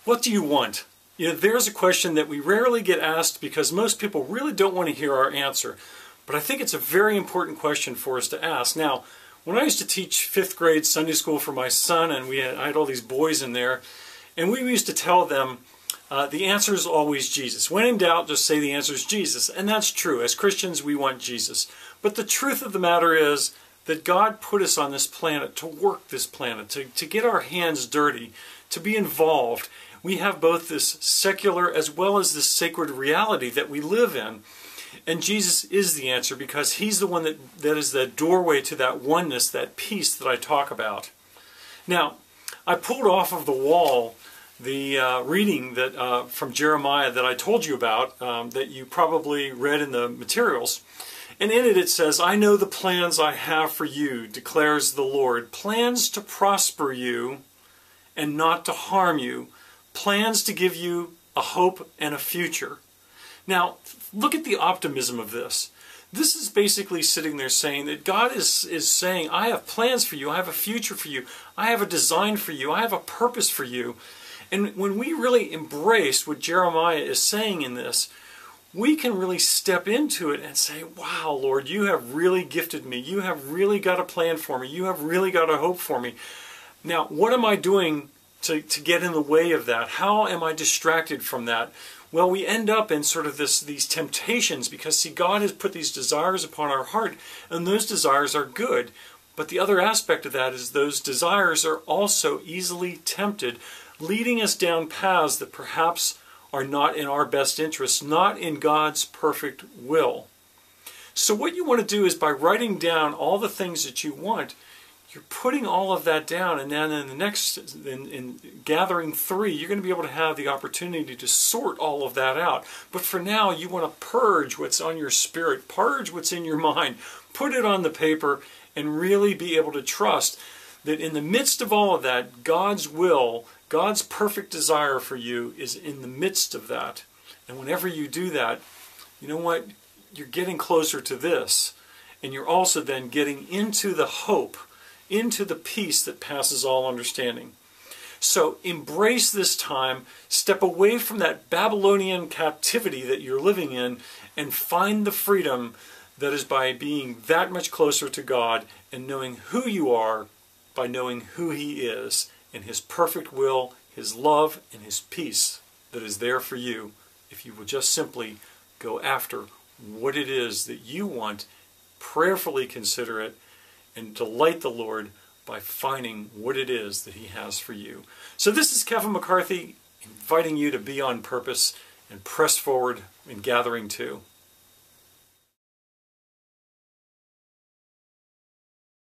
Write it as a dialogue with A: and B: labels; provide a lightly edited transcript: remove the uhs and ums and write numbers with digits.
A: What do you want? There's a question that we rarely get asked because most people really don't want to hear our answer. But I think it's a very important question for us to ask. Now, when I used to teach 5th grade Sunday school for my son, and I had all these boys in there, and we used to tell them, the answer is always Jesus. When in doubt, just say the answer is Jesus. And that's true. As Christians, we want Jesus. But the truth of the matter is that God put us on this planet to work this planet, to get our hands dirty, to be involved. We have both this secular as well as this sacred reality that we live in. And Jesus is the answer because He's the one that is the doorway to that oneness, that peace that I talk about. Now, I pulled off of the wall the reading that from Jeremiah that I told you about, that you probably read in the materials. And in it it says, "I know the plans I have for you, declares the Lord, plans to prosper you and not to harm you, plans to give you a hope and a future." Now, look at the optimism of this. This is basically sitting there saying that God is saying, I have plans for you, I have a future for you, I have a design for you, I have a purpose for you. And when we really embrace what Jeremiah is saying in this, we can really step into it and say, wow, Lord, you have really gifted me. You have really got a plan for me. You have really got a hope for me. Now, what am I doing to get in the way of that? How am I distracted from that? Well, we end up in sort of these temptations because, see, God has put these desires upon our heart, and those desires are good. But the other aspect of that is those desires are also easily tempted, leading us down paths that perhaps are not in our best interest, not in God's perfect will. So what you want to do is, by writing down all the things that you want, you're putting all of that down, and then in gathering 3, you're going to be able to have the opportunity to sort all of that out. But for now, you want to purge what's on your spirit, purge what's in your mind, put it on the paper, and really be able to trust that in the midst of all of that, God's will, God's perfect desire for you is in the midst of that. And whenever you do that, you know what? You're getting closer to this. And you're also then getting into the hope, into the peace that passes all understanding. So embrace this time, step away from that Babylonian captivity that you're living in, and find the freedom that is by being that much closer to God and knowing who you are by knowing who He is and His perfect will, His love, and His peace that is there for you if you will just simply go after what it is that you want, prayerfully consider it, and delight the Lord by finding what it is that He has for you. So this is Kevin McCarthy inviting you to be on purpose and press forward in gathering 2.